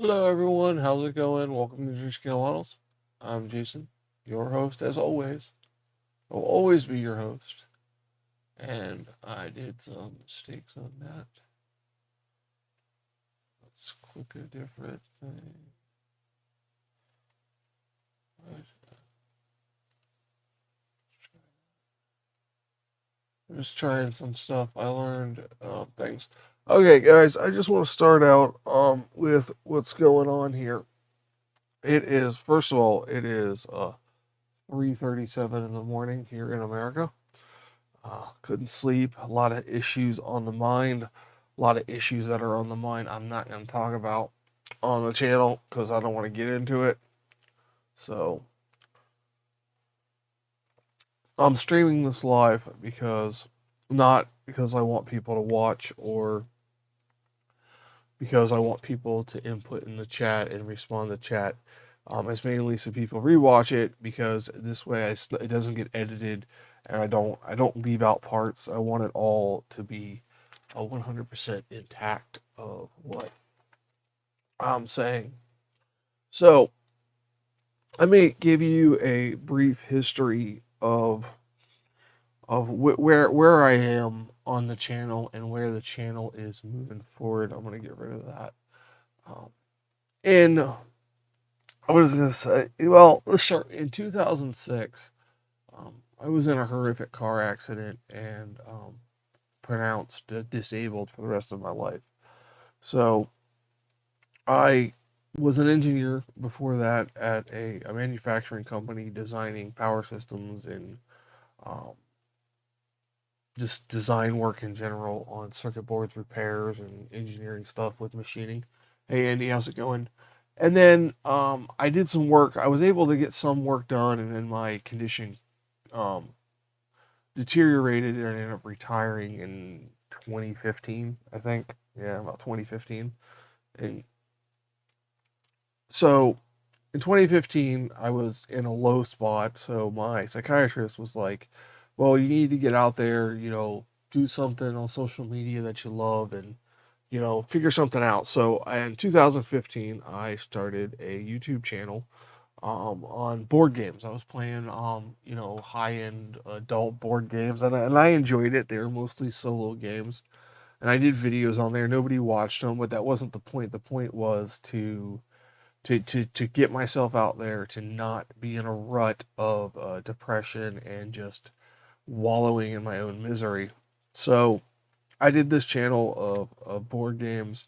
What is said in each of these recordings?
Hello, everyone. How's it going? Welcome to New Scale Models. I'm Jason, your host, as always. I'll always be your host. And I did some mistakes on that. Let's click a different thing. I'm just trying some stuff. I learned things. Okay, guys, I just want to start out with what's going on here. It is, first of all, it is 3:37 in the morning here in America. Couldn't sleep. A lot of issues on the mind. A lot of issues that are on the mind I'm not going to talk about on the channel because I don't want to get into it. So I'm streaming this live because not because I want people to watch or because I want people to input in the chat and respond to chat. It's mainly so people rewatch it because this way it doesn't get edited and I don't leave out parts. I want it all to be a 100% intact of what I'm saying. So I may give you a brief history of where I am on the channel and where the channel is moving forward. I'm gonna get rid of that. And I was gonna say, well, let's start in 2006. I was in a horrific car accident and pronounced disabled for the rest of my life. So I was an engineer before that at a manufacturing company designing power systems and um, just design work in general on circuit boards repairs and engineering stuff with machining. Hey Andy, how's it going? And then I did some work. I was able to get some work done, and then my condition um, deteriorated, and I ended up retiring in 2015. I think, yeah, about 2015. And so in 2015, I was in a low spot. So my psychiatrist was like, well, you need to get out there, do something on social media that you love and, figure something out. So in 2015, I started a YouTube channel on board games. I was playing, high end adult board games and I enjoyed it. They were mostly solo games. And I did videos on there. Nobody watched them, but that wasn't the point. The point was to get myself out there, to not be in a rut of depression and just wallowing in my own misery. So I did this channel of board games,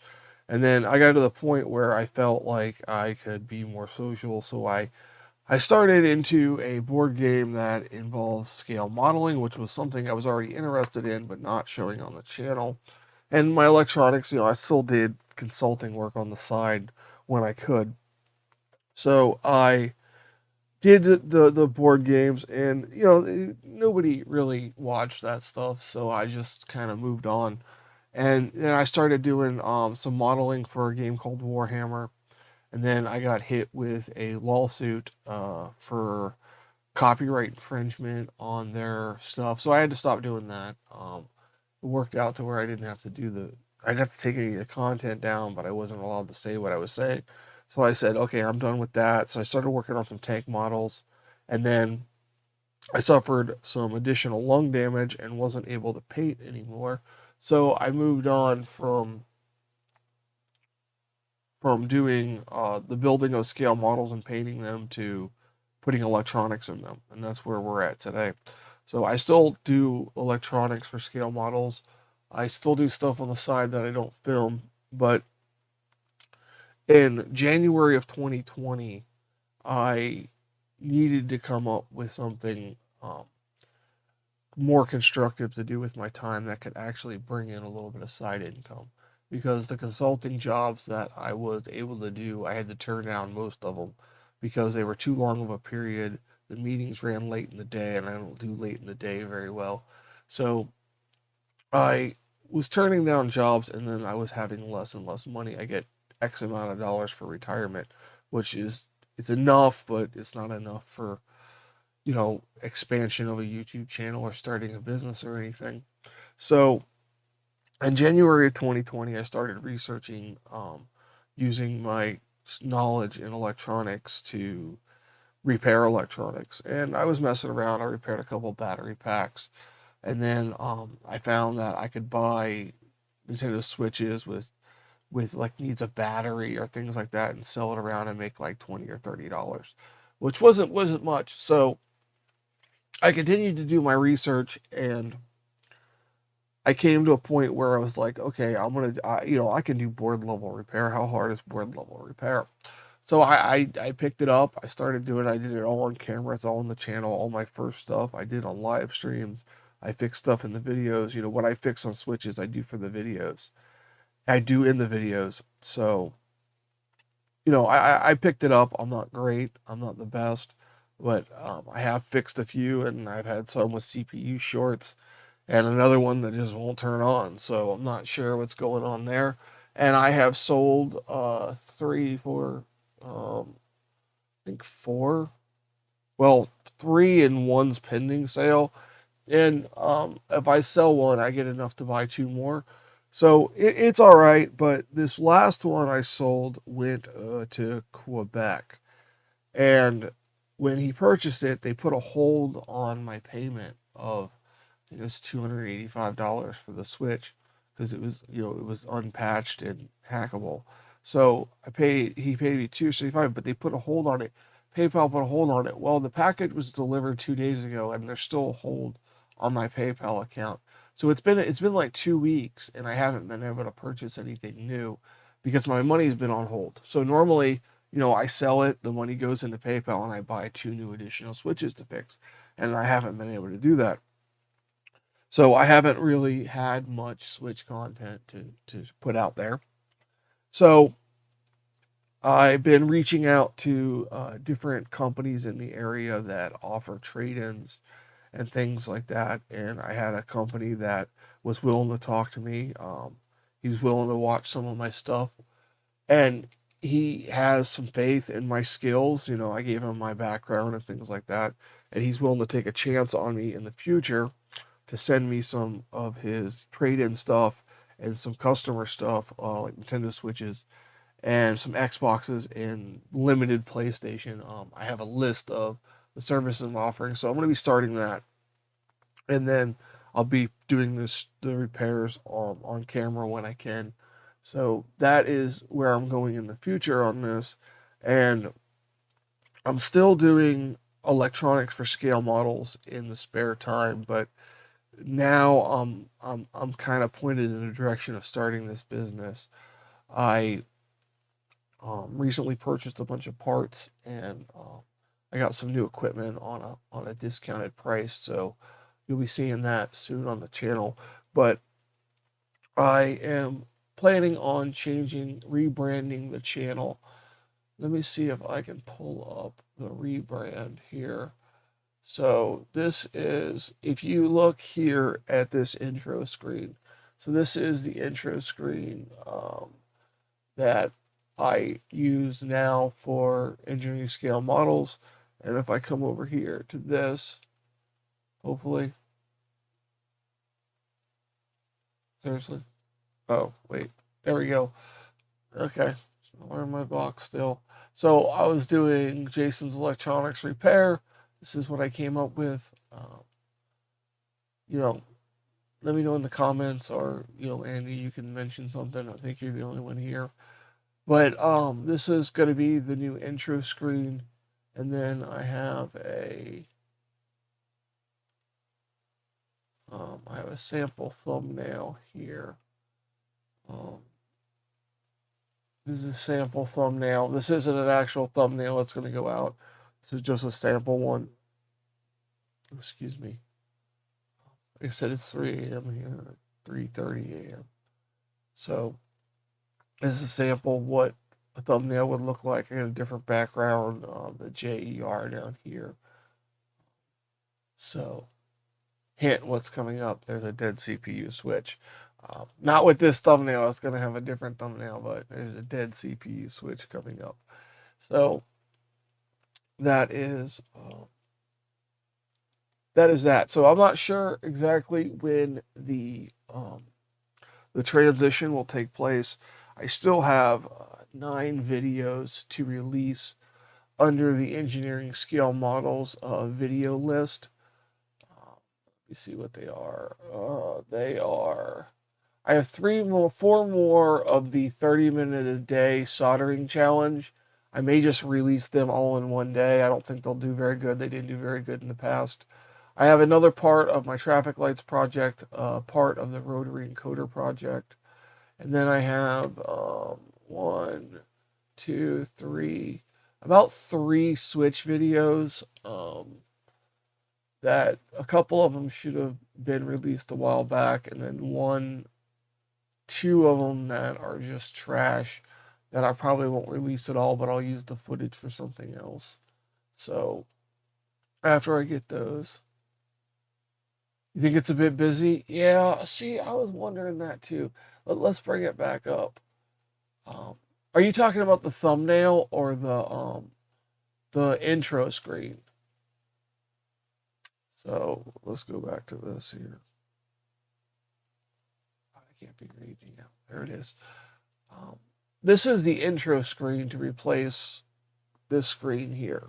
and then I got to the point where I felt like I could be more social. So I started into a board game that involves scale modeling, which was something I was already interested in, but not showing on the channel. And my electronics, I still did consulting work on the side when I could. So I did the board games, and nobody really watched that stuff. So I just kind of moved on, and then I started doing some modeling for a game called Warhammer, and then I got hit with a lawsuit for copyright infringement on their stuff. So I had to stop doing that. It worked out to where I didn't have to do the I'd have to take any of the content down, but I wasn't allowed to say what I was saying. So I said, okay, I'm done with that. So I started working on some tank models, and then I suffered some additional lung damage and wasn't able to paint anymore. So I moved on from doing the building of scale models and painting them to putting electronics in them, and that's where we're at today. So I still do electronics for scale models. I still do stuff on the side that I don't film, but in January of 2020, I needed to come up with something more constructive to do with my time that could actually bring in a little bit of side income. Because the consulting jobs that I was able to do, I had to turn down most of them because they were too long of a period. The meetings ran late in the day, and I don't do late in the day very well. So I was turning down jobs, and then I was having less and less money. I get X amount of dollars for retirement, which is it's enough, but it's not enough for expansion of a YouTube channel or starting a business or anything. So in January of 2020, I started researching using my knowledge in electronics to repair electronics. And I was messing around. I repaired a couple battery packs, and then I found that I could buy Nintendo Switches with like needs a battery or things like that, and sell it around and make like $20 or $30, which wasn't much. So I continued to do my research, and I came to a point where I was like, okay, I can do board level repair. How hard is board level repair? So I picked it up. I started doing it. I did it all on camera. It's all on the channel. All my first stuff I did on live streams. I fix stuff in the videos. What I fix on Switches, I do for the videos. I do in the videos. So, I picked it up. I'm not great. I'm not the best. But I have fixed a few, and I've had some with CPU shorts, and another one that just won't turn on. So I'm not sure what's going on there. And I have sold three, four, I think four. Well, three and one's pending sale. And if I sell one, I get enough to buy two more. So it's all right. But this last one I sold went to Quebec. And when he purchased it, they put a hold on my payment of, I think it was $285 for the Switch, because it was unpatched and hackable. So he paid me $275, but they put a hold on it. PayPal put a hold on it. Well, the package was delivered 2 days ago, and there's still a hold on my PayPal account. So it's been like 2 weeks, and I haven't been able to purchase anything new because my money's been on hold. So normally, I sell it, the money goes into PayPal, and I buy two new additional Switches to fix, and I haven't been able to do that. So I haven't really had much Switch content to put out there. So I've been reaching out to different companies in the area that offer trade-ins and things like that. And I had a company that was willing to talk to me. He was willing to watch some of my stuff, and he has some faith in my skills. I gave him my background and things like that, and he's willing to take a chance on me in the future to send me some of his trade-in stuff and some customer stuff, like Nintendo Switches and some Xboxes and limited PlayStation. I have a list of the services I'm offering, so I'm going to be starting that, and then I'll be doing the repairs on camera when I can. So that is where I'm going in the future on this, and I'm still doing electronics for scale models in the spare time, but now I'm kind of pointed in the direction of starting this business. I recently purchased a bunch of parts, and I got some new equipment on a discounted price, so you'll be seeing that soon on the channel. But I am planning on rebranding the channel. Let me see if I can pull up the rebrand here. So this is, if you look here at this intro screen, so this is the intro screen that I use now for engineering scale models. And if I come over here to this, hopefully, seriously, oh, wait, there we go. Okay, where my box still? So I was doing Jason's electronics repair. This is what I came up with. Let me know in the comments, or Andy, you can mention something. I think you're the only one here. But this is going to be the new intro screen, and then I have a sample thumbnail here. This is a sample thumbnail. This isn't an actual thumbnail that's going to go out. This is just a sample one. Excuse me. Like I said, it's 3 a.m. here, 3:30 a.m. So this is a sample of what a thumbnail would look like. I got a different background, the JER down here. So, hint what's coming up. There's a dead CPU switch. Not with this thumbnail. It's going to have a different thumbnail, but there's a dead CPU switch coming up. So, that is that. So I'm not sure exactly when the transition will take place. I still have 9 videos to release under the engineering scale models video list. Let me see what they are. They are. I have 4 more of the 30-minute a day soldering challenge. I may just release them all in one day. I don't think they'll do very good. They didn't do very good in the past. I have another part of my traffic lights project, part of the rotary encoder project. And then I have 1, 2, 3, about 3 switch videos that a couple of them should have been released a while back, and then 2 of them that are just trash that I probably won't release at all, but I'll use the footage for something else. So after I get those. You think it's a bit busy? Yeah, see, I was wondering that too. Let's bring it back up. Um, are you talking about the thumbnail or the intro screen? So let's go back to this here. I can't figure anything out. There it is. This is the intro screen to replace this screen here.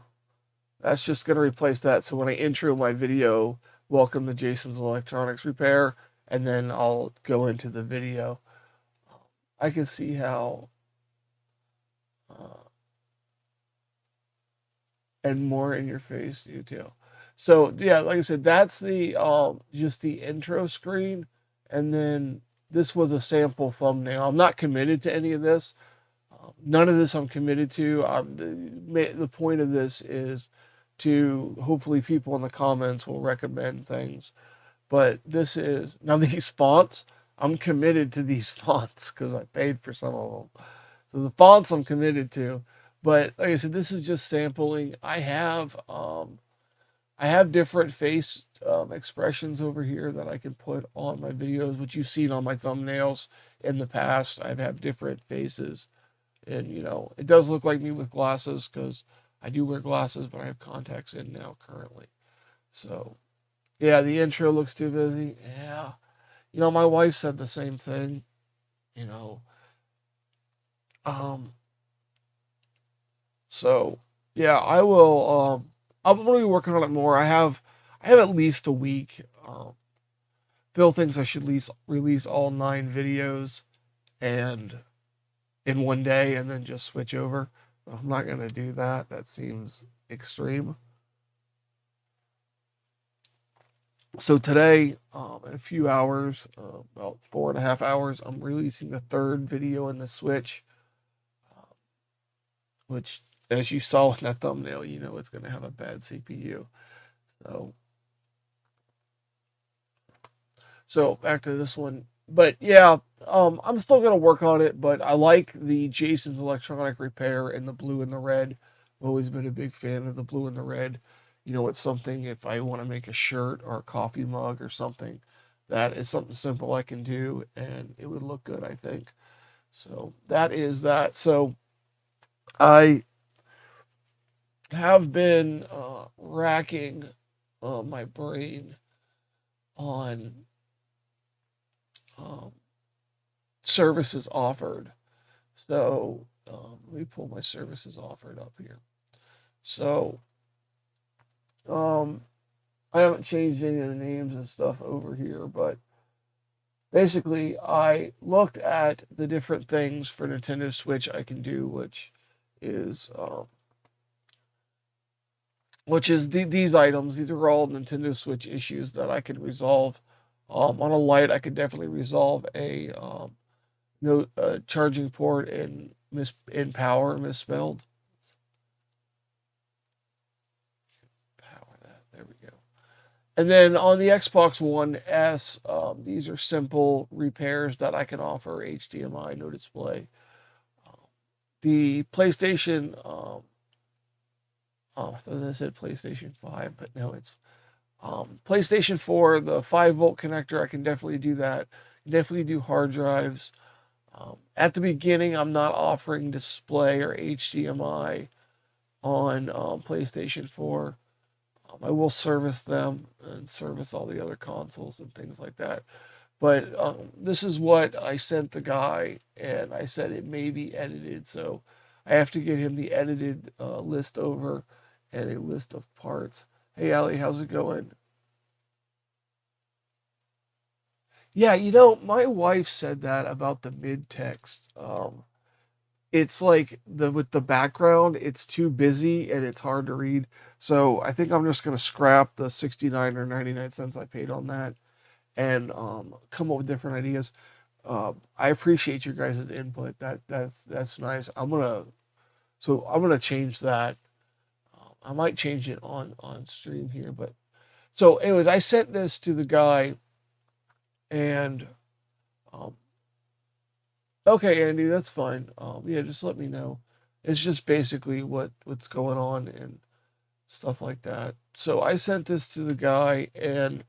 That's just going to replace that. So when I intro my video, welcome to Jason's Electronics Repair, and then I'll go into the video. I can see how, and more in your face detail. So yeah, like I said, that's the just the intro screen, and then this was a sample thumbnail. I'm not committed to any of this. None of this I'm committed to. The point of this is to hopefully people in the comments will recommend things. But this is, now these fonts, I'm committed to these fonts because I paid for some of them. So the fonts I'm committed to. But like I said, this is just sampling. I have different face expressions over here that I can put on my videos, which you've seen on my thumbnails in the past. I've had different faces. And, you know, it does look like me with glasses because I do wear glasses, but I have contacts in now currently. So, yeah, the intro looks too busy. Yeah. You know, my wife said the same thing, you know. So, yeah, I will, I'm going to be working on it more. I have at least a week. Bill thinks I should release all 9 videos and in one day and then just switch over. I'm not going to do that. That seems extreme. So today, in a few hours, about 4.5 hours, I'm releasing the 3rd video in the Switch, which, as you saw in that thumbnail, you know it's going to have a bad CPU. So back to this one. But yeah, I'm still going to work on it, but I like the Jason's Electronic Repair in the blue and the red. I've always been a big fan of the blue and the red. You know, it's something, if I want to make a shirt or a coffee mug or something, that is something simple I can do, and it would look good, I think. So that is that. So I have been racking my brain on services offered. So let me pull my services offered up here. So I haven't changed any of the names and stuff over here, but basically I looked at the different things for Nintendo Switch I can do, which is these items. These are all Nintendo Switch issues that I could resolve. On a light, I could definitely resolve a charging port in power misspelled. Power that. There we go. And then on the Xbox One S, these are simple repairs that I can offer. HDMI, no display. The PlayStation, I thought I said PlayStation 5, but no, it's PlayStation 4, the 5-volt connector. I can definitely do that. Definitely do hard drives. At the beginning, I'm not offering display or HDMI on PlayStation 4. I will service them and service all the other consoles and things like that. But this is what I sent the guy, and I said it may be edited, so I have to get him the edited list over and a list of parts. Hey, Allie, how's it going? Yeah, my wife said that about the mid text. It's like with the background, it's too busy and it's hard to read. So I think I'm just gonna scrap the 69 or 99 cents I paid on that and come up with different ideas. I appreciate your guys' input. That's nice. I'm gonna change that. I might change it on stream here, but so anyways, I sent this to the guy and um, okay, Andy, that's fine. Yeah, just let me know. It's just basically what's going on and stuff like that. So I sent this to the guy and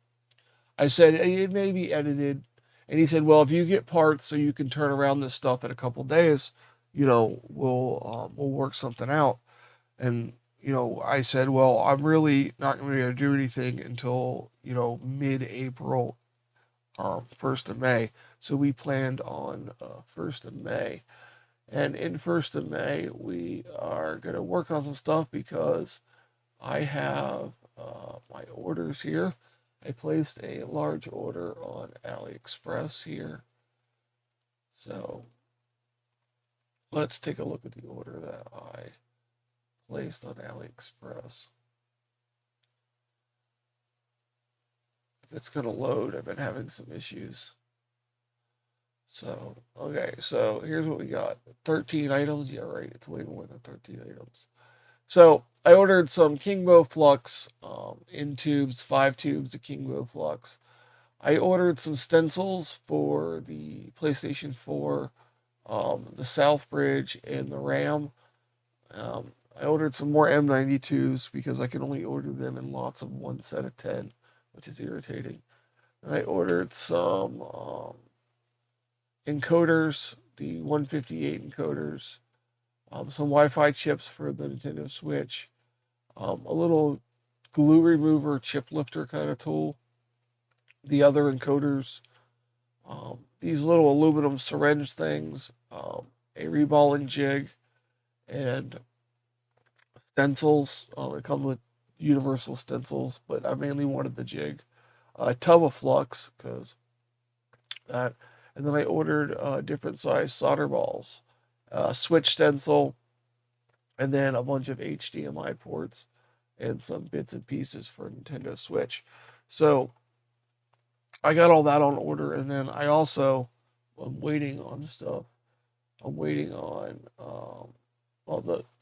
I said it may be edited, and he said, "Well, if you get parts so you can turn around this stuff in a couple days, we'll work something out." And I said, "Well, I'm really not going to be able to do anything until mid-April, 1st of May." So we planned on 1st of May, and in 1st of May we are going to work on some stuff because I have my orders here. I placed a large order on AliExpress here. So let's take a look at the order that I placed on AliExpress. It's going to load. I've been having some issues. So, okay, so here's what we got. 13 items. Yeah, right. It's way more than 13 items. So I ordered some Kingbow Flux in tubes, 5 tubes of Kingbow Flux. I ordered some stencils for the PlayStation 4, the South Bridge, and the RAM. I ordered some more M92s because I can only order them in lots of one set of 10, which is irritating. And I ordered some encoders, the 158 encoders, some Wi-Fi chips for the Nintendo Switch, a little glue remover chip lifter kind of tool, the other encoders, these little aluminum syringe things, a reballing jig, and stencils. It comes with universal stencils, but I mainly wanted the jig. A tub of flux, because that. And then I ordered different size solder balls, switch stencil, and then a bunch of HDMI ports and some bits and pieces for Nintendo Switch. So I got all that on order, and then I'm waiting on stuff. I'm waiting on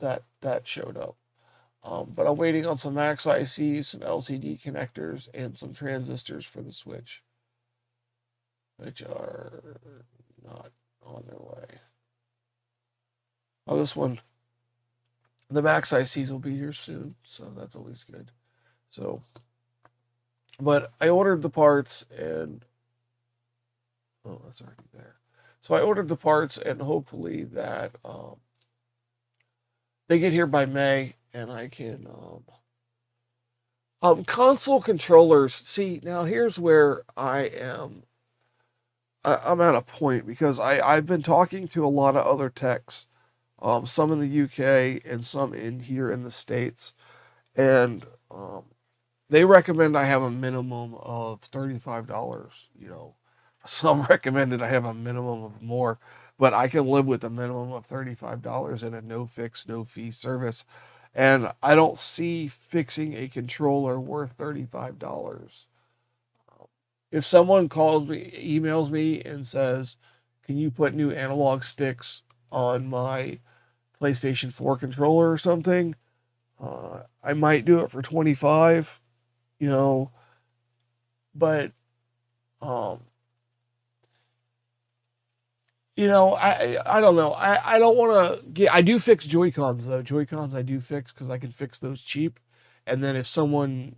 that showed up. But I'm waiting on some Max ICs, some LCD connectors, and some transistors for the Switch, which are not on their way. Oh, this one, the Max ICs will be here soon, so that's always good. So, but I ordered the parts and oh, that's already there. So I ordered the parts and hopefully that they get here by May and I can console controllers. See, now here's where I'm at a point because I've been talking to a lot of other techs, some in the UK and some in here in the States, and they recommend I have a minimum of $35. Some recommended I have a minimum of more, but I can live with a minimum of $35 and a no fix, no fee service. And I don't see fixing a controller worth $35. If someone calls me, emails me, and says, "Can you put new analog sticks on my PlayStation 4 controller or something?" I might do it for 25, you know, but um, I don't know. I don't want to get. I do fix Joy Cons though. Joy Cons I do fix because I can fix those cheap. And then if someone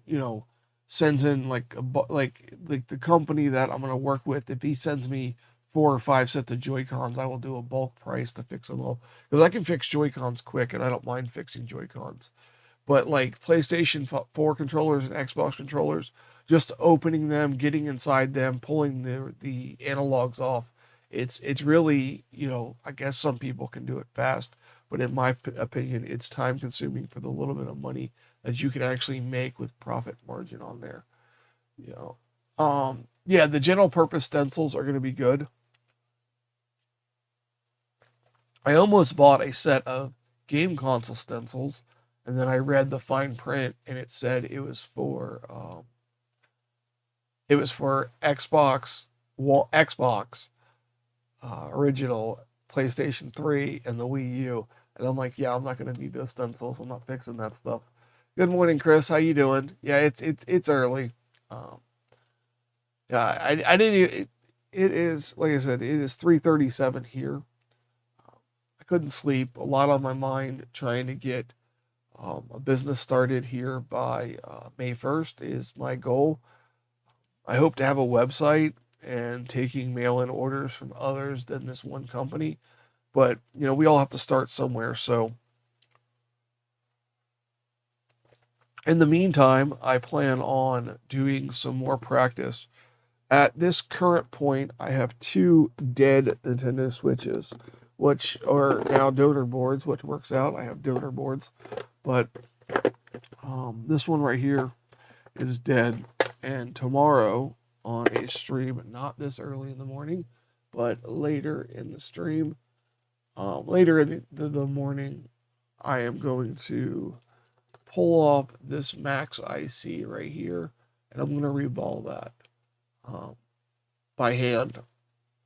sends in like the company that I'm gonna work with, if he sends me 4 or 5 sets of Joy Cons, I will do a bulk price to fix them all because I can fix Joy Cons quick and I don't mind fixing Joy Cons. But like PlayStation 4 controllers and Xbox controllers, just opening them, getting inside them, pulling the analogs off. It's really, I guess some people can do it fast, but in my opinion, it's time consuming for the little bit of money that you can actually make with profit margin on there. You yeah, the general purpose stencils are going to be good. I almost bought a set of game console stencils, and then I read the fine print, and it said it was for Xbox, Xbox original, PlayStation 3, and the Wii U. And I'm like, yeah, I'm not gonna need those stencils. I'm not fixing that stuff. Good morning, Chris. How you doing? Yeah, it's early. Um, yeah, I didn't. It is, like I said, it is 3:37 here. I couldn't sleep. A lot on my mind trying to get a business started here by May 1st is my goal. I hope to have a website and taking mail-in orders from others than this one company. But, we all have to start somewhere. So in the meantime, I plan on doing some more practice. At this current point, I have two dead Nintendo Switches, which are now donor boards, which works out. I have donor boards. But this one right here is dead. And tomorrow on a stream, not this early in the morning, but later in the stream, later in the morning, I am going to pull off this Max IC right here, and I'm going to reball that by hand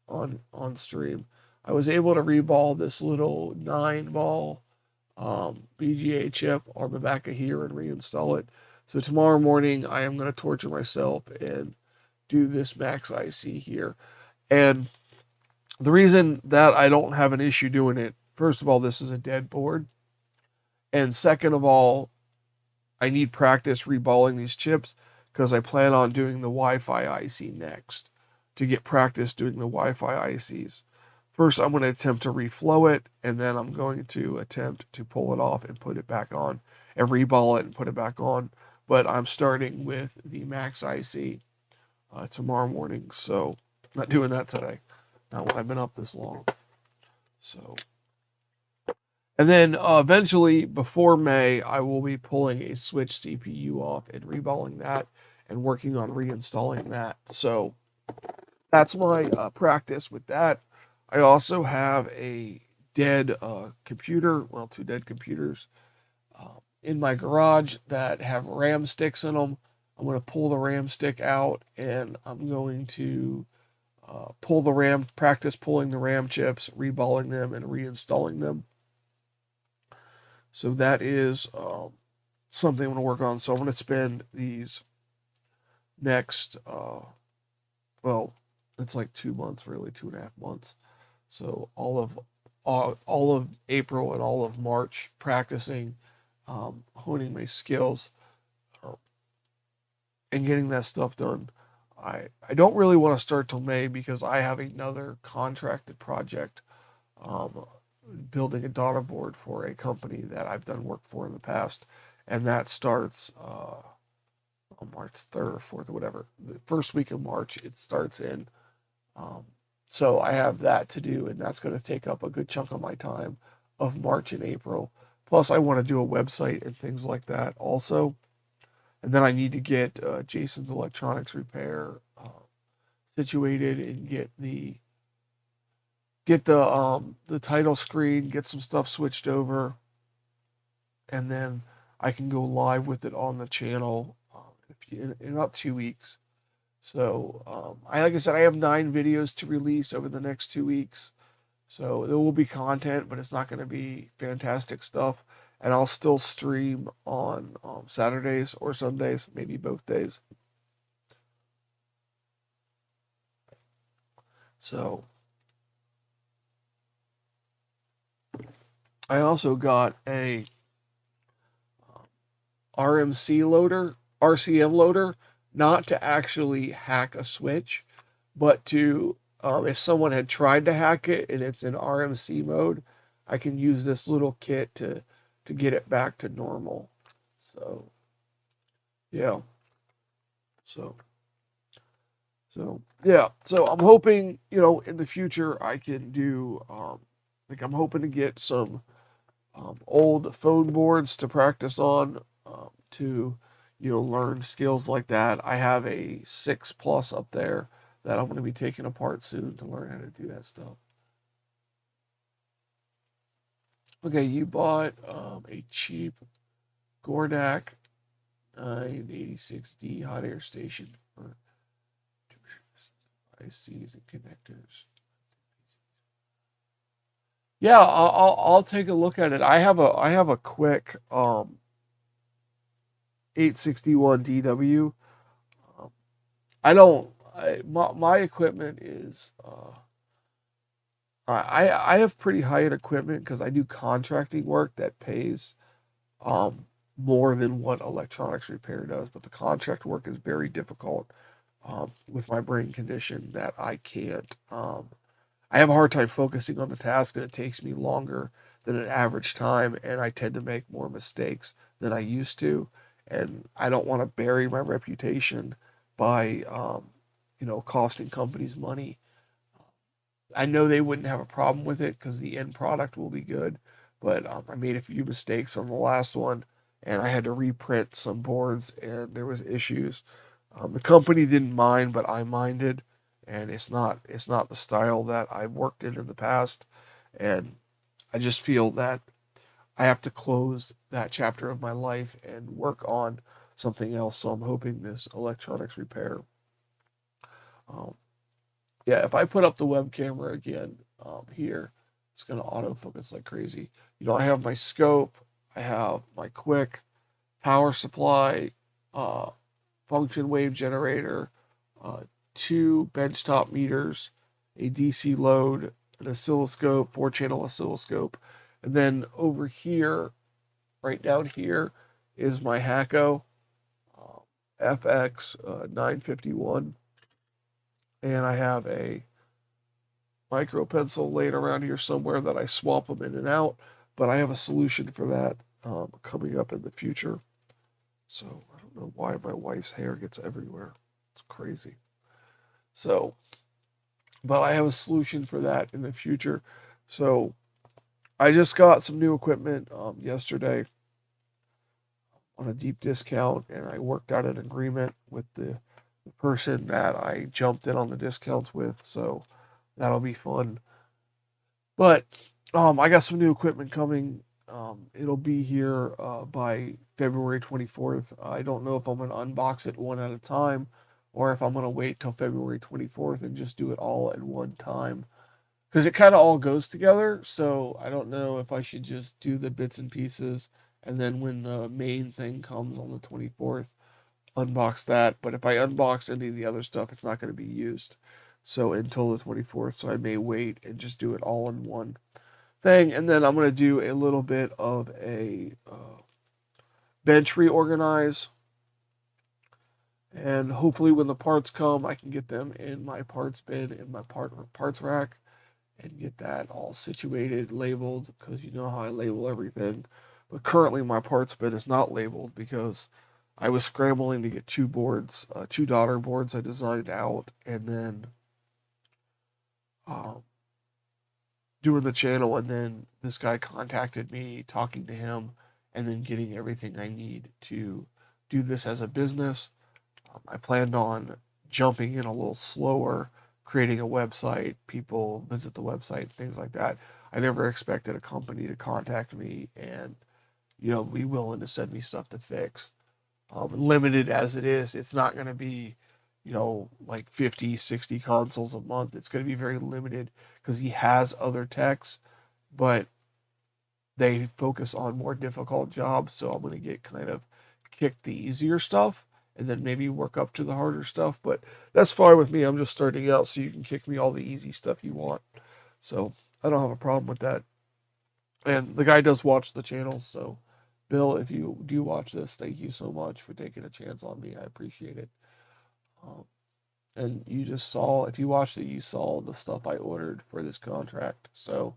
on stream. I was able to reball this little 9-ball BGA chip on the back of here and reinstall it. So tomorrow morning, I am going to torture myself and do this Max IC here. And the reason that I don't have an issue doing it, first of all, this is a dead board. And second of all, I need practice reballing these chips because I plan on doing the Wi-Fi IC next to get practice doing the Wi-Fi ICs. First, I'm going to attempt to reflow it, and then I'm going to attempt to pull it off and put it back on and reball it and put it back on. But I'm starting with the Max IC tomorrow morning, so I'm not doing that today. Not when I've been up this long. So, and then eventually, before May, I will be pulling a Switch CPU off and reballing that and working on reinstalling that. So that's my practice with that. I also have a dead computer, well, two dead computers in my garage that have RAM sticks in them. I'm going to pull the RAM stick out, and I'm going to practice pulling the RAM chips, reballing them, and reinstalling them. So that is something I'm going to work on. So I'm going to spend these next, well, it's like 2 months, really, 2.5 months. So all of April and all of March practicing, honing my skills, and getting that stuff done. I don't really want to start till May because I have another contracted project, building a daughter board for a company that I've done work for in the past, and that starts on March 3rd or 4th or whatever. The first week of March it starts in. So I have that to do, and that's going to take up a good chunk of my time of March and April. Plus, I want to do a website and things like that also. And then I need to get Jason's Electronics Repair situated and get the title screen, get some stuff switched over, and then I can go live with it on the channel in about 2 weeks. So, like I said, I have 9 videos to release over the next 2 weeks. So there will be content, but it's not going to be fantastic stuff. And I'll still stream on Saturdays or Sundays, maybe both days. So I also got a RCM loader, not to actually hack a switch, but to, if someone had tried to hack it and it's in RMC mode, I can use this little kit to get it back to normal. So, yeah. So, yeah. So I'm hoping, in the future I can do, like I'm hoping to get some old phone boards to practice on, to, learn skills like that. I have a 6 plus up there that I'm going to be taking apart soon to learn how to do that stuff. Okay, you bought a cheap Gordak 986D hot air station for ICs and connectors. Yeah, I'll take a look at it. I have a quick 861 DW. Um, I don't. My equipment is. I have pretty high end equipment because I do contracting work that pays um, more than what electronics repair does. But the contract work is very difficult with my brain condition that I can't. I have a hard time focusing on the task, and it takes me longer than an average time, and I tend to make more mistakes than I used to. And I don't want to bury my reputation by, costing companies money. I know they wouldn't have a problem with it because the end product will be good, but I made a few mistakes on the last one, and I had to reprint some boards, and there was issues. The company didn't mind, but I minded, and it's not the style that I've worked in the past, and I just feel that I have to close that chapter of my life and work on something else. So I'm hoping this electronics repair. Um, yeah, if I put up the web camera again here, it's gonna autofocus like crazy. I have my scope, I have my quick power supply, uh, function wave generator, uh, two benchtop meters, a DC load, an oscilloscope, 4 channel oscilloscope, and then over here, right down here, is my Hacko uh, FX 951, and I have a micro pencil laying around here somewhere that I swap them in and out, but I have a solution for that coming up in the future. So I don't know why my wife's hair gets everywhere. It's crazy. So, but I have a solution for that in the future. So I just got some new equipment yesterday on a deep discount, and I worked out an agreement with the person that I jumped in on the discounts with. So that'll be fun. But I got some new equipment coming. It'll be here by February 24th. I don't know if I'm going to unbox it one at a time or if I'm going to wait till February 24th and just do it all at one time. Because it kind of all goes together. So I don't know if I should just do the bits and pieces and then when the main thing comes on the 24th, unbox that. But if I unbox any of the other stuff, it's not going to be used. So until the 24th. So I may wait and just do it all in one thing. And then I'm going to do a little bit of a bench reorganize. And hopefully when the parts come, I can get them in my parts bin, in my parts rack, and get that all situated, labeled, because you know how I label everything. But currently my parts bin is not labeled because I was scrambling to get two boards, two daughter boards I designed out, and then um, doing the channel, and then this guy contacted me, talking to him, and then getting everything I need to do this as a business. I planned on jumping in a little slower, creating a website, people visit the website, things like that. I never expected a company to contact me and, be willing to send me stuff to fix. Limited as it is, it's not going to be, like 50, 60 consoles a month. It's going to be very limited because he has other techs, but they focus on more difficult jobs. So I'm going to get kind of kick the easier stuff and then maybe work up to the harder stuff. But that's fine with me. I'm just starting out, so you can kick me all the easy stuff you want. So I don't have a problem with that. And the guy does watch the channel. So, Bill, if you do watch this, thank you so much for taking a chance on me. I appreciate it. Um, and you just saw, if you watched it, you saw the stuff I ordered for this contract. So,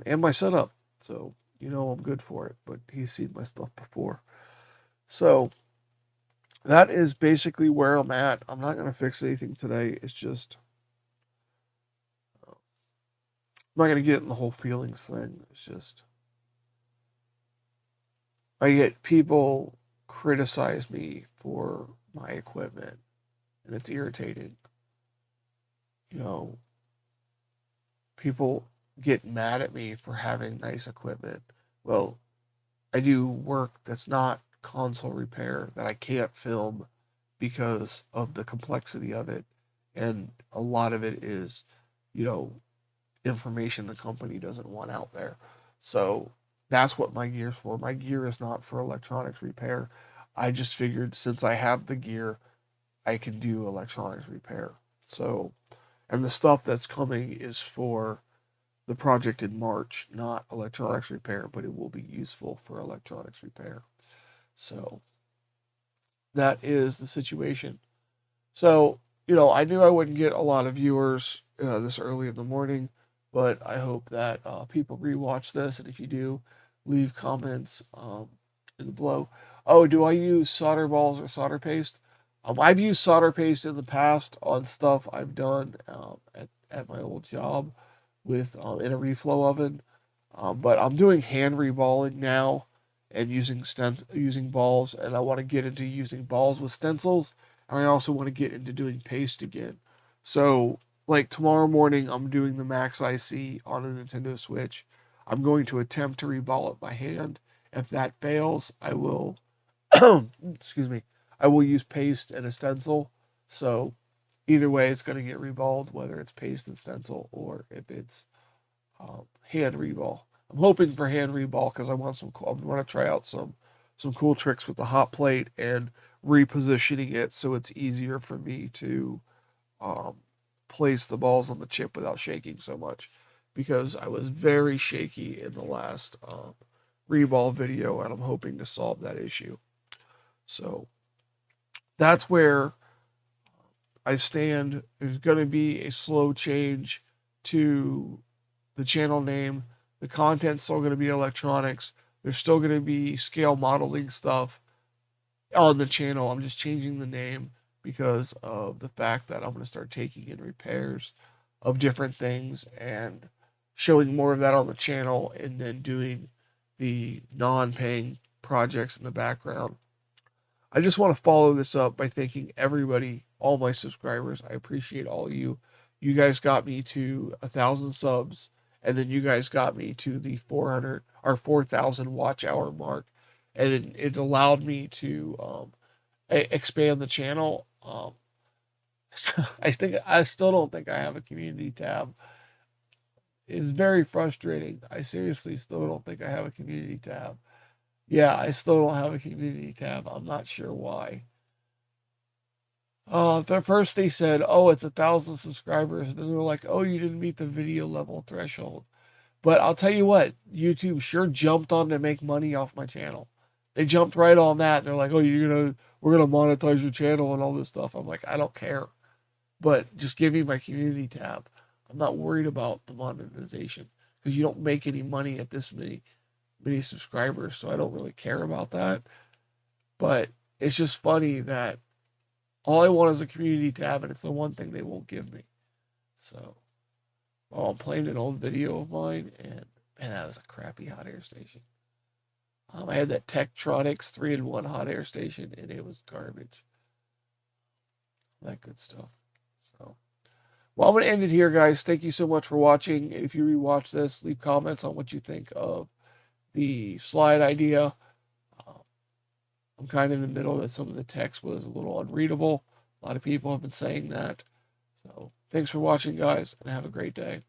and my setup. So, I'm good for it. But he's seen my stuff before. So, that is basically where I'm at. I'm not going to fix anything today. It's just, I'm not going to get in the whole feelings thing. It's just, I get people criticize me for my equipment, and it's irritating. You know, people get mad at me for having nice equipment. Well, I do work that's not console repair that I can't film because of the complexity of it. And a lot of it is, you know, information the company doesn't want out there. So that's what my gear's for. My gear is not for electronics repair. I just figured since I have the gear, I can do electronics repair. So, and the stuff that's coming is for the project in March, not electronics repair, but it will be useful for electronics repair. So that is the situation. So, I knew I wouldn't get a lot of viewers this early in the morning, but I hope that people rewatch this. And if you do, leave comments in the below. Oh, do I use solder balls or solder paste? I've used solder paste in the past on stuff I've done at my old job with in a reflow oven. But I'm doing hand reballing now and using balls, and I want to get into using balls with stencils, and I also want to get into doing paste again. So, like tomorrow morning, I'm doing the Max IC on a Nintendo Switch. I'm going to attempt to reball it by hand. If that fails, I will, excuse me, I will use paste and a stencil. So, either way, it's going to get reballed, whether it's paste and stencil or if it's hand reball. I'm hoping for hand reball because I want some. I want to try out some cool tricks with the hot plate and repositioning it so it's easier for me to um, place the balls on the chip without shaking so much. Because I was very shaky in the last reball video, and I'm hoping to solve that issue. So that's where I stand. There's going to be a slow change to the channel name. The content's still going to be electronics. There's still going to be scale modeling stuff on the channel. I'm just changing the name because of the fact that I'm going to start taking in repairs of different things and showing more of that on the channel and then doing the non-paying projects in the background. I just want to follow this up by thanking everybody, all my subscribers. I appreciate all you. You guys got me to 1,000 subs, and then you guys got me to the 400 or 4,000 watch hour mark, and it allowed me to expand the channel. So I still don't think I have a community tab. It's very frustrating. I seriously still don't think I have a community tab. Yeah, I still don't have a community tab. I'm not sure why. At first they said, "Oh, it's 1,000 subscribers." And then they were like, "Oh, you didn't meet the video level threshold." But I'll tell you what, YouTube sure jumped on to make money off my channel. They jumped right on that. And they're like, "Oh, we're gonna monetize your channel and all this stuff." I'm like, I don't care, but just give me my community tab. I'm not worried about the monetization because you don't make any money at this many subscribers, so I don't really care about that. But it's just funny that all I want is a community tab, and it's the one thing they won't give me. So, I'm playing an old video of mine, and man, that was a crappy hot air station. I had that Tektronix 3-in-1 hot air station, and it was garbage. That good stuff. So, well, I'm going to end it here, guys. Thank you so much for watching. If you rewatch this, leave comments on what you think of the slide idea. I'm kind of in the middle that some of the text was a little unreadable. A lot of people have been saying that. So thanks for watching, guys, and have a great day.